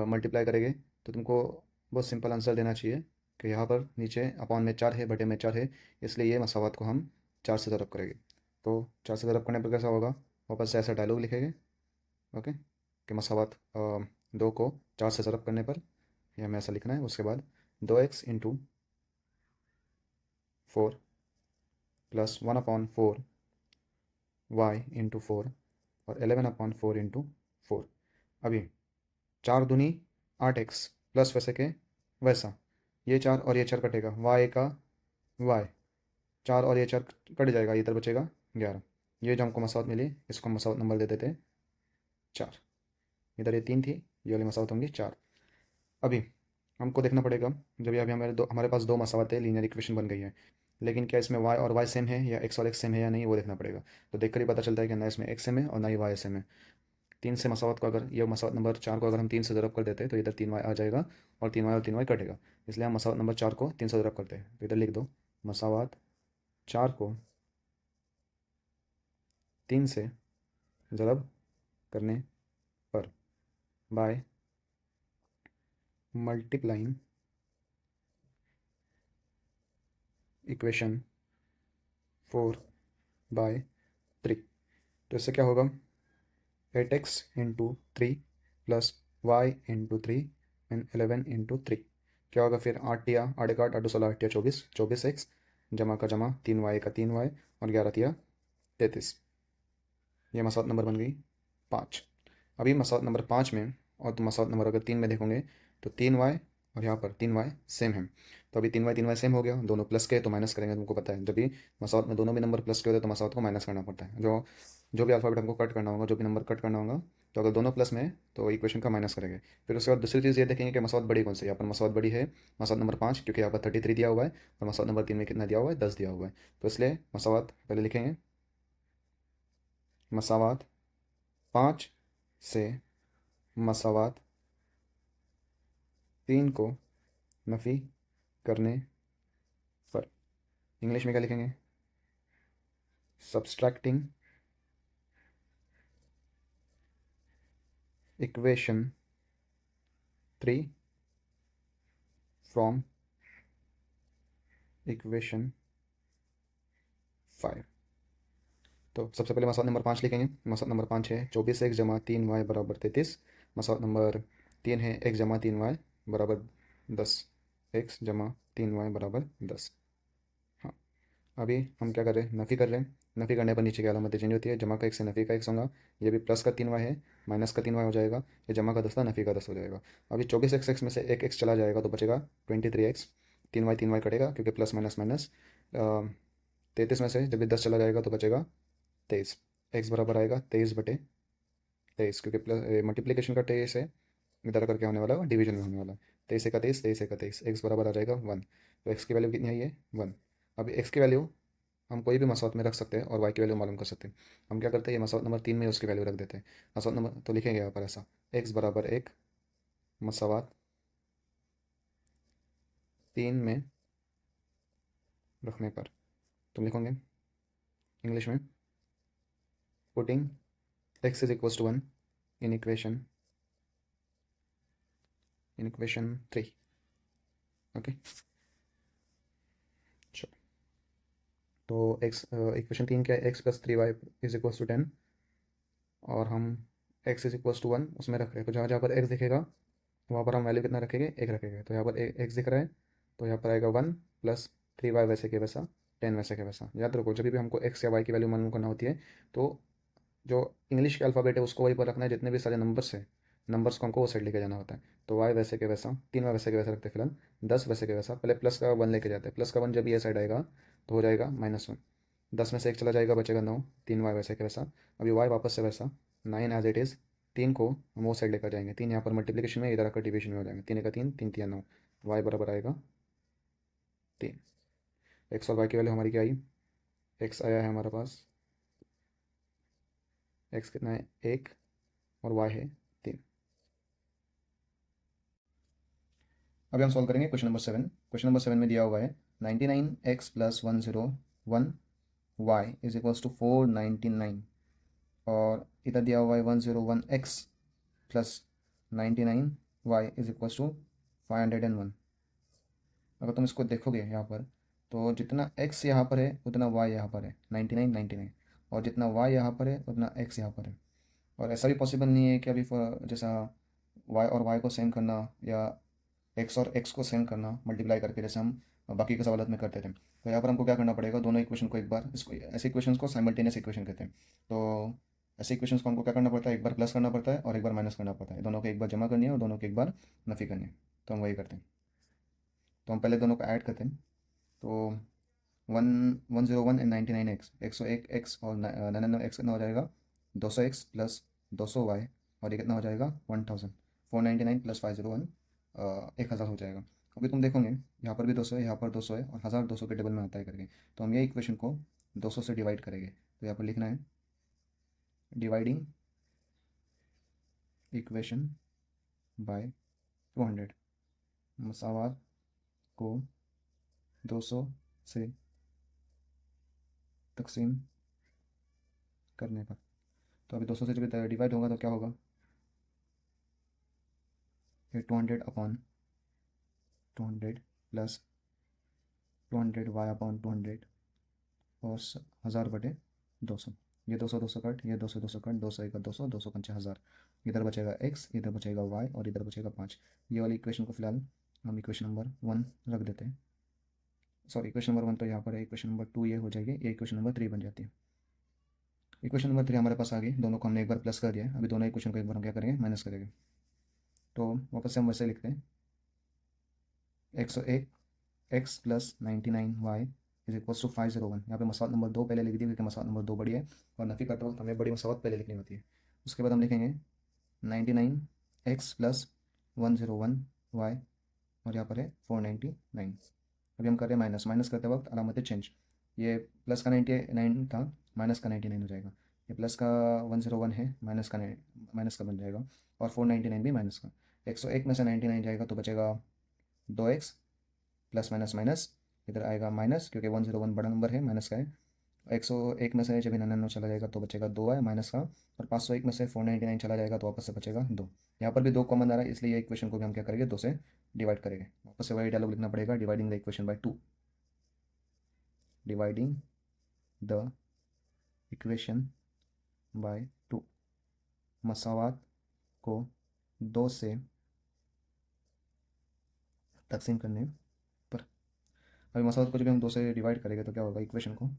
मल्टीप्लाई करेंगे, तो तुमको बहुत सिंपल आंसर देना चाहिए कि यहाँ पर नीचे अपॉन में 4 है, बटे में 4 है, इसलिए ये मसावत को हम 4 से ज़रब करेंगे। तो 4 से ज़रब करने पर कैसा होगा, वापस से ऐसा डायलॉग लिखेंगे, ओके, कि मसावत 2 को 4 से ज़रब करने पर ये हमें ऐसा लिखना है। उसके बाद 2x into 4 plus 1/4 y into 4 और 11/4 इंटू 4। अभी 4 दूनी 8x प्लस वैसे के वैसा, ये 4 और ये 4 कटेगा, y का y, 4 और ये 4 कट जाएगा, इधर बचेगा 11। ये जो हमको मसावत मिली इसको हम मसावत नंबर दे देते हैं 4। इधर ये 3 थी, ये वाली मसावत होंगी 4। अभी हमको देखना पड़ेगा, जब ये अभी हमारे पास दो मसावत है, लीनियर इक्वेशन बन गई है, लेकिन क्या इसमें y और y सेम है या x और x सेम है या नहीं, वो देखना पड़ेगा। तो देखकर ही पता चलता है कि ना इसमें x सेम है और ना ही y सेम है। 3 से मसावत को अगर ये मसावत नंबर 4 को अगर हम 3 से ज़रब कर देते हैं तो इधर 3y आ जाएगा और 3y और 3y कटेगा, इसलिए हम मसावत नंबर 4 को 3 से ज़रब करते हैं। तो इधर लिख दो मसावत 4 को 3 से ज़रब करने पर बाय मल्टीप्लाइंग इक्वेशन 4 बाय 3। तो इससे क्या होगा, 8x into 3 plus y into 3 and 11 into 3। क्या होगा फिर, 8 टिया 8 एक 8 8 16 8 24, 24x जमा का जमा 3y का 3y और 11 तिया 33। ये मसावत नंबर बन गई 5। अभी मसावत नंबर 5 में और तो मसावत नंबर अगर 3 में देखोगे तो 3y और यहाँ पर 3y सेम है। तो अभी 3y सेम हो गया, दोनों प्लस के तो माइनस करेंगे, तुमको पता है जब भी मसावत में दोनों भी नंबर प्लस के होते हैं तो मसावत को माइनस करना पड़ता है। जो भी अल्फ़ाबेट हमको कट करना होगा, जो भी नंबर कट करना होगा, तो अगर दोनों प्लस में है तो इक्वेशन का माइनस करेंगे। फिर उसके बाद दूसरी चीज़ ये देखेंगे कि मसावत बड़ी कौन सी है। यहाँ पर मसावत बड़ी है मसावत नंबर 5, क्योंकि यहाँ पर 33 दिया हुआ है और मसावत नंबर 3 में कितना दिया हुआ है, 10 दिया हुआ है। तो इसलिए मसावत पहले लिखेंगे, मसावत 5 से मसावत 3 को नफ़ी करने पर इंग्लिश में क्या लिखेंगे, सब्सट्रैक्टिंग इक्वेशन 3 फ्रॉम इक्वेशन 5। तो सबसे पहले मसावत नंबर 5 लिखेंगे। मसावत नंबर 5 है 24x जमा 3y बराबर 33। मसावत नंबर 3 है x जमा 3y बराबर 10, x जमा 3y बराबर 10। हाँ, अभी हम क्या कर रहे हैं, नफ़ी कर रहे हैं। नफ़ी करने पर नीचे की अलामत चेंज होती है, जमा का x से नफ़ी का x होगा, ये भी प्लस का 3y है, माइनस का 3y हो जाएगा, ये जमा का 10 था, नफ़ी का 10 हो जाएगा। अभी 24x में से एक x चला जाएगा तो बचेगा 23x, 3y कटेगा क्योंकि प्लस माइनस माइनस। 33 में से जब भी 10 चला जाएगा तो बचेगा 23। एक्स बराबर आएगा 23/23, क्योंकि प्लस मल्टीप्लीकेशन का 23 है, इधर करके होने वाला है डिवीजन में होने वाला है। 23 का 23, 23 का 23, एक्स बराबर आ जाएगा 1। तो एक्स की वैल्यू कितनी आई है 1। अब एक्स की वैल्यू हम कोई भी मसौत में रख सकते हैं और वाई की वैल्यू मालूम कर सकते हैं। हम क्या करते हैं, ये मसौत नंबर 3 में उसकी वैल्यू रख देते हैं। मसौत नंबर तो लिखेंगे यहाँ पर ऐसा, एक्स बराबर 1 मसवात 3 में रखने पर तुम लिखोगे इंग्लिश में, putting x is equals to 1 in equation 3। Okay, चलो। तो एक्स इक्वेशन 3 क्या है, x plus 3y is equals to 10 और हम x इज इक्वल्स टू 1 उसमें रख रहे हैं। तो जहाँ जहाँ पर x दिखेगा वहाँ पर हम वैल्यू कितना रखेंगे, 1 रखेंगे। तो यहाँ पर x दिख रहा है तो यहाँ पर आएगा 1 प्लस 3y वैसे के वैसा 10 वैसे के वैसा। याद रखो जब भी हमको x या y की वैल्यू मालूम करना होती है तो जो इंग्लिश के अल्फ़ाबेट है उसको वहीं पर रखना है, जितने भी सारे नंबर्स है नंबर्स को हमको वो साइड लेके जाना होता है। तो y वैसे के वैसा, 3y वैसे के वैसा रखते हैं फिलहाल, 10 वैसे के वैसा, पहले प्लस का 1 लेके जाते हैं। प्लस का 1 जब ये साइड आएगा तो हो जाएगा -1, 10 में से 1 चला जाएगा बचेगा 9, 3y वैसे के वैसा। अभी y वापस से वैसा 9 एज इट इज़, 3 को हम वो साइड लेकर जाएंगे, 3 यहाँ पर मल्टीप्लिकेशन में, इधर आकर डिवीजन में हो जाएंगे, 3 का 3, 3 तिया 9, y बराबर आएगा 3। एक्स और वाई की वैल्यू हमारी क्या आई, एक्स आया है हमारे पास, एक्स कितना है 1 और वाई है 3। अभी हम सॉल्व करेंगे क्वेश्चन नंबर 7। क्वेश्चन नंबर 7 में दिया हुआ है 99x plus 101 y is equals to 499 और इधर दिया हुआ है 101x plus 99 y is equals to 501। अगर तुम इसको देखोगे यहाँ पर, तो जितना x यहाँ पर है उतना y यहाँ पर है, 99 99, और जितना y यहाँ पर है उतना x यहाँ पर है। और ऐसा भी पॉसिबल नहीं है कि अभी जैसा y और y को सेम करना, या x और x को सेम करना मल्टीप्लाई करके, जैसे हम बाकी के सवालों में करते थे। तो यहाँ पर हमको क्या करना पड़ेगा, दोनों इक्वेशन को एक बार, इसको ऐसे इक्वेशंस को साइमल्टेनियस इक्वेशन कहते हैं। तो ऐसे इक्वेशंस को हमको क्या करना पड़ता है, एक बार प्लस करना पड़ता है और एक बार माइनस करना पड़ता है। दोनों को एक बार जमा करनी है और दोनों को एक बार नफी करनी है। तो हम वही करते हैं। तो हम पहले दोनों को ऐड करते हैं। तो 101 and 99x, 101x और 99x कितना हो जाएगा, 200x प्लस 200y, और ये कितना हो जाएगा 1000, 499 प्लस 501, 1000 हो जाएगा। अभी तुम देखोगे यहाँ पर भी 200 है, यहाँ पर 200 है, और 1000 200 के टेबल में आता है करके। तो हम ये इक्वेशन को 200 से डिवाइड करेंगे। तो यहाँ पर लिखना है डिवाइडिंग इक्वेशन बाय 200, मसावार को 200 से तकसीम करने पर। तो अभी 200 से जब डिवाइड होगा तो क्या होगा, ये 200 अपॉन 200 प्लस 200 y अपॉन 200 और 1000 बटे 200। ये 200 200 कट, ये 200 200 कट, 200 एक 200, 200 पंचा 1000। इधर बचेगा x, इधर बचेगा y, और इधर बचेगा 5। ये वाली इक्वेशन को फिलहाल हम इक्वेशन नंबर 1 रख देते हैं। सॉरी, इक्वेशन नंबर 1 तो यहाँ पर है, इक्वेशन नंबर 2 ये हो जाएगी, ये इक्वेशन नंबर 3 बन जाती है। इक्वेशन नंबर 3 हमारे पास आ गई, दोनों को हमने एक बार प्लस कर दिया है। अभी दोनों इक्वेशन को एक बार हम क्या करेंगे, माइनस करेंगे। तो वापस से हम वैसे लिखते हैं 101 x plus 99y is equals to 501। यहाँ पे मसवात नंबर 2 पहले लिख दी, क्योंकि मसवात नंबर 2 बड़ी है और नफ़ी करते वक्त हमें बड़ी मसवात पहले लिखनी होती है। उसके बाद हम लिखेंगे 99x प्लस 101y, और यहाँ पर है 499। अभी हम कर रहे हैं माइनस, माइनस करते वक्त अलामत चेंज। ये प्लस का 99 था, माइनस का 99 हो जाएगा। ये प्लस का 101 है, माइनस का बन जाएगा, और 499 भी माइनस का। 101 में से 99 जाएगा तो बचेगा 2x, प्लस माइनस माइनस, इधर आएगा माइनस, क्योंकि 101 बड़ा नंबर है, माइनस का है। 101 में से जब 99 चला जाएगा तो बचेगा 2 है माइनस का, और 501 में से 499 चला जाएगा तो वापस से बचेगा 2। यहाँ पर भी 2 कॉमन आ रहा है, इसलिए इक्वेशन को भी हम क्या करेंगे, 2 से डिवाइड करेंगे। वापस से वही डायलॉग लिखना पड़ेगा, dividing the equation by 2, dividing the equation by 2, मसावात को 2 से तकसीम करने पर। अभी मसावत को जब हम 2 से डिवाइड करेंगे तो क्या होगा, इक्वेशन को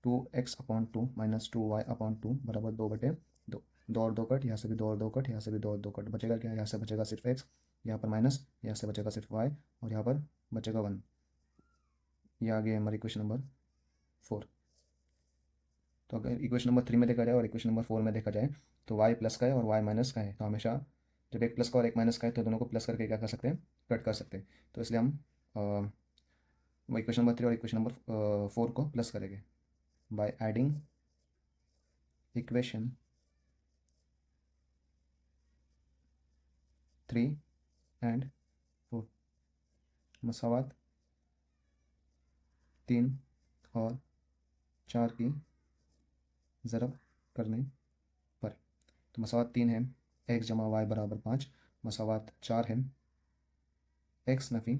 2x upon 2 minus 2y upon 2 बराबर 2 बटे 2। 2 और 2 कट, यहाँ से भी 2 और 2 कट, यहाँ से भी 2 और 2 कट, बचेगा क्या, यहाँ से बचेगा सिर्फ x, यहाँ पर माइनस, यहाँ से बचेगा सिर्फ y, और यहाँ पर बचेगा 1। ये आ गया हमारी इक्वेशन नंबर 4। तो अगर इक्वेशन नंबर 3 में देखा जाए और इक्वेशन नंबर 4 में देखा जाए, तो y प्लस का है और y माइनस का है। तो हमेशा जब एक प्लस का और एक माइनस का है तो दोनों को प्लस करके क्या कर सकते हैं, कट कर सकते हैं। तो इसलिए हम वो इक्वेशन नंबर 3 और इक्वेशन नंबर 4 को प्लस करेंगे बाय एडिंग इक्वेशन 3 एंड 4, मसावात 3 और 4 की ज़रब करने पर। तो मसावात 3 है x जमा y बराबर 5, मसावात 4 है x नफ़ी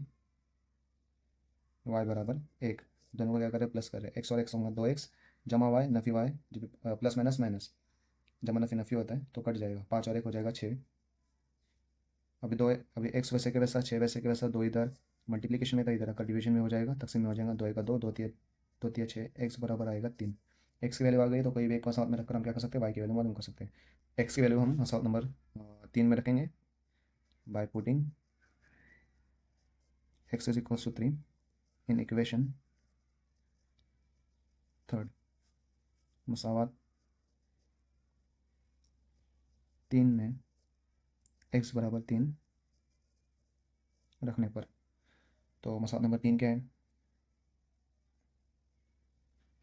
y बराबर 1। दोनों को क्या करें, प्लस करें, x और x होगा 2x, जमा y नफ़ी y, जब प्लस माइनस माइनस, जमा नफ़ी नफ़ी होता है तो कट जाएगा, 5 और 1 हो जाएगा 6। अभी x वैसे के वैसा, 6 वैसे के वैसा, 2 इधर मल्टीप्लिकेशन में था, इधर का डिवीजन में हो जाएगा, तकसीम में हो जाएगा, 2 का 2, 2 तिया 6, x बराबर आएगा 3। x की वैल्यू आ गई तो कोई भी एक मसावत में रखकर हम क्या कर सकते हैं, y की वैल्यू मालूम कर सकते हैं। x की वैल्यू हम मसावत नंबर 3 में रखेंगे by putting x is equals to 3 in equation 3, मसावत 3 में x बराबर 3 रखने पर। तो मसावत नंबर 3 क्या है,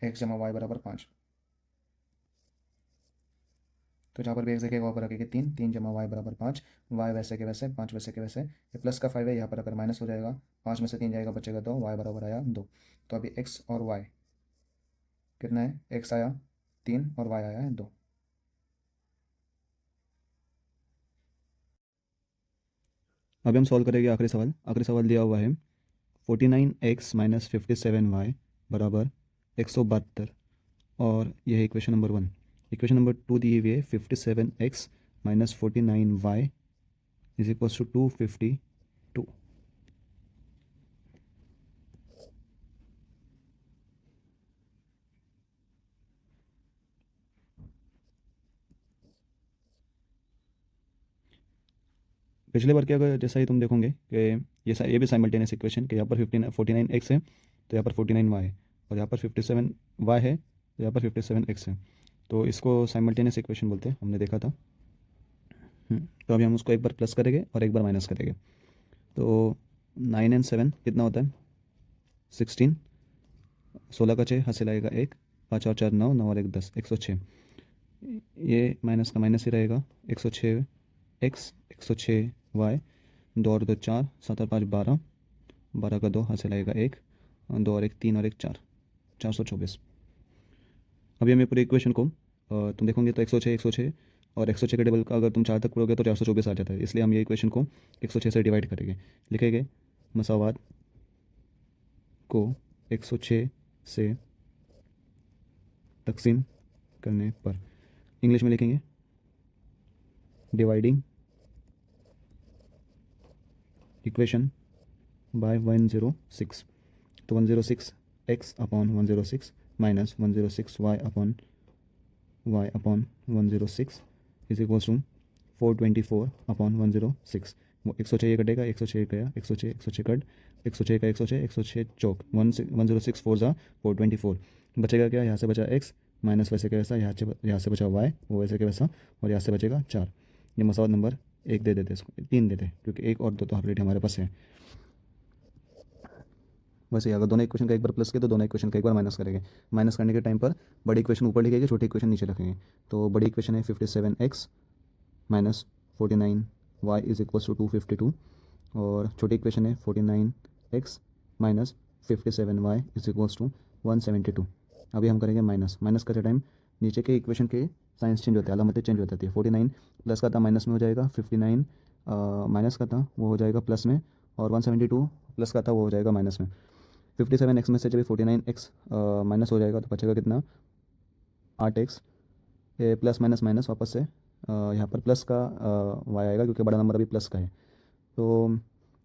x जमा y बराबर 5। तो जहाँ पर भी एक जगह वहाँ पर रखेंगे 3, 3 जमा y बराबर 5, y वैसे के वैसे, 5 वैसे के वैसे, ये प्लस का 5 है, यहाँ पर अगर माइनस हो जाएगा, 5 में से 3 जाएगा, बचेगा 2, y बराबर आया 2। तो अभी x और y कितना है, x आया 3 और y आया है 2। अभी हम सॉल्व करेंगे आखिरी सवाल। आखिरी सवाल दिया हुआ है 49x माइनस 57y बराबर 172, और यह है इक्वेशन नंबर 1। इक्वेशन नंबर 2 दी हुई है 57x minus 49y is equals to 252। पिछले बार क्या, अगर जैसा ही तुम देखोगे कि ये भी साइमल्टेनियस इक्वेशन कि यहाँ पर 49x है तो यहाँ पर 49y है, और यहाँ पर 57y है तो यहाँ पर 57x है, तो इसको साइमल्टेनियस इक्वेशन बोलते हैं, हमने देखा था। तो अभी हम उसको एक बार प्लस करेंगे और एक बार माइनस करेंगे। तो 9 एंड 7 कितना होता है? 16। 16 का 6 हासिल आएगा 1, 5 और 4 9, 9 और 1 10, 106। ये माइनस का माइनस ही रहेगा। 106x 106y, 2 और 2 4, 7 और 5 12, 12 का 2 हासिल आएगा 1, 2 और 1 3 और 1 4, 424। अभी हम ये पूरी इक्वेशन को तुम देखोगे तो 106 और 106 के टेबल का अगर तुम 4 तक पढ़ोगे तो 424 आ जाता है, इसलिए हम ये इक्वेशन को 106 से डिवाइड करेंगे। लिखेंगे मसावात को 106 से तकसीम करने पर। इंग्लिश में लिखेंगे डिवाइडिंग इक्वेशन बाय 106। तो 106 x upon 106 minus 106 y upon 106 is equals to 424 upon 106। वो 106 ये कटेगा, 106 गया, 106 कट, 106 का 106 चौक 106 4 ज़ा 424। बचेगा क्या? यहाँ से बचा x माइनस वैसे के वैसा, यहाँ से बचा y वो वैसे के वैसा, और यहाँ से बचेगा 4। ये मसौद नंबर 1 दे देते, इसको 3 देते, क्योंकि 1 और 2 तो ऑलरेडी हमारे पास है। वैसे अगर दोनों इक्वेशन का एक बार प्लस किया तो दोनों इक्वेशन का एक बार माइनस करेंगे। माइनस करने के टाइम पर बड़ी इक्वेशन ऊपर लिखेंगे, छोटी इक्वेशन नीचे रखेंगे। तो बड़ी इक्वेशन है 57x minus 49y is equals to 252, और छोटी इक्वेशन है 49x minus 57y is equals to 172। अभी हम करेंगे माइनस। माइनस करते टाइम नीचे के इक्वेशन के साइंस चेंज होते हैं, अलामतें चेंज हो जाती है। 49 प्लस का था माइनस में हो जाएगा, 59 माइनस का था वो हो जाएगा प्लस में, और 172 प्लस का था वो हो जाएगा माइनस में। 57x में से जब 49x माइनस हो जाएगा तो बचेगा कितना? 8x। ये प्लस माइनस माइनस वापस से यहाँ पर प्लस का y आएगा, क्योंकि बड़ा नंबर अभी प्लस का है। तो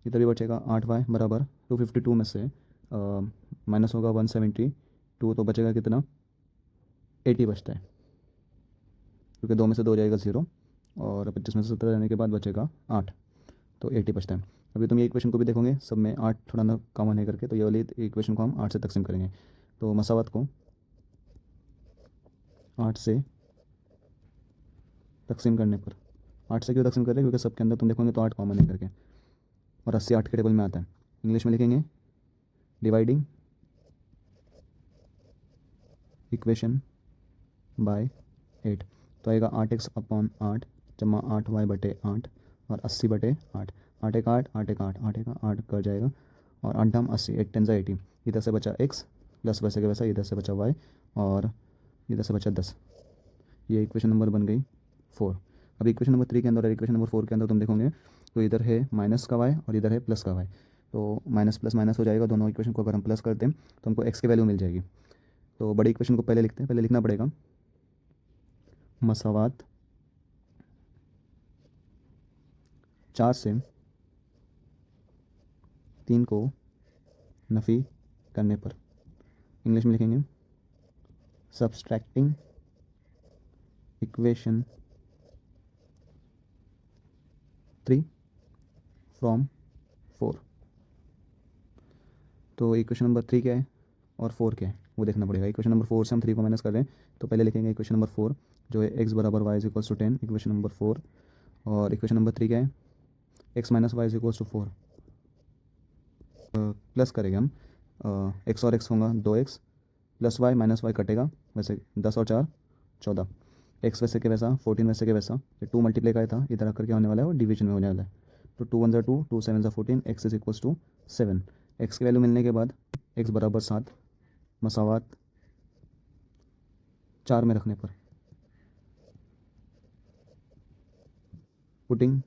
इधर भी बचेगा 8y बराबर 252 में से माइनस होगा 172, तो बचेगा कितना? 80 बचता है, क्योंकि 2 में से 2 हो जाएगा 0, और 25 में से 17 रहने के बाद बचेगा 8, तो 80 बचता है। अभी तुम ये इक्वेशन को भी देखोगे, सब में 8 थोड़ा ना कॉमन है करके, तो ये वाली इक्वेशन को हम 8 से तकसीम करेंगे। तो मसावत को 8 से तकसीम करने पर, 8 से क्यों तकसीम कर रहे हैं? क्योंकि सबके अंदर तुम देखोगे तो 8 कॉमन है करके, और 80 8 के टेबल में आता है। इंग्लिश में लिखेंगे डिवाइडिंग इक्वेशन बाय 8। तो आएगा 8x अपॉन 8 जमा 8y बटे 8 और 80 बटे 8। 8 एक 8, 8 एक 8, 8 एक 8 कर जाएगा, और 8 दाम 80, 8 10 80। इधर से बचा x प्लस वैसे के वैसा, इधर से बचा y, और इधर से बचा 10। ये इक्वेशन नंबर बन गई 4। अब इक्वेशन नंबर 3 के अंदर और इक्वेशन नंबर 4 के अंदर तुम देखोगे तो इधर है माइनस का y और इधर है प्लस का y, तो माइनस प्लस माइनस हो जाएगा। दोनों इक्वेशन को अगर हम प्लस करते हैं तो हमको x की वैल्यू मिल जाएगी। तो बड़ी इक्वेशन को पहले लिखते हैं, पहले लिखना पड़ेगा मसावात 4 से 3 को नफ़ी करने पर। इंग्लिश में लिखेंगे सब्सट्रैक्टिंग इक्वेशन 3 फ्रॉम 4। तो इक्वेशन नंबर 3 क्या है और 4 क्या है वो देखना पड़ेगा। इक्वेशन नंबर 4 से हम 3 को माइनस कर रहे हैं, तो पहले लिखेंगे इक्वेशन नंबर 4 जो है x बराबर y is equals to 10, equation number 4। और इक्वेशन नंबर 3 क्या है? x minus y is equals to 4। Plus करेंगे हम, x और x होगा 2x plus y minus Y कटेगा, वैसे 10 और 4 14, x वैसे के वैसा 14 वैसे के वैसा। ये 2 मल्टीप्लाई का था, इधर आकर के होने वाला है और डिवीजन में होने वाला है। तो 2 1 ज़ा 2, 2 7 ज़ा 14, x is equals to 7। x की वैल्यू मिलने के बाद x बराबर 7 मसावात 4 में रखने पर, putting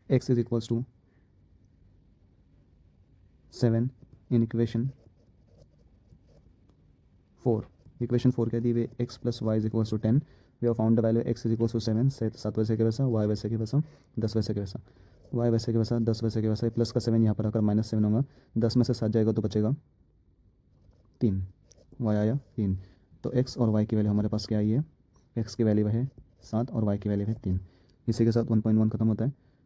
x is equals to 7 in equation 4 क्या दी हुई x plus y is equals to 10 we have found the value x is equals to 7 7 वैसे के वैसा y वैसे के वैसा 10 वैसे के वैसा y वैसे के वैसा 10 वैसे के वैसा प्लस का 7 यहाँ पर आकर -7 होगा 10 में से 7 जाएगा तो बचेगा 3 y आया 3 तो x और y की वैल्यू हमारे पास क्या आई है x की वैल्यू है 7 और y की वैल्यू है 3 इसी के साथ 1.1 खत्म होता है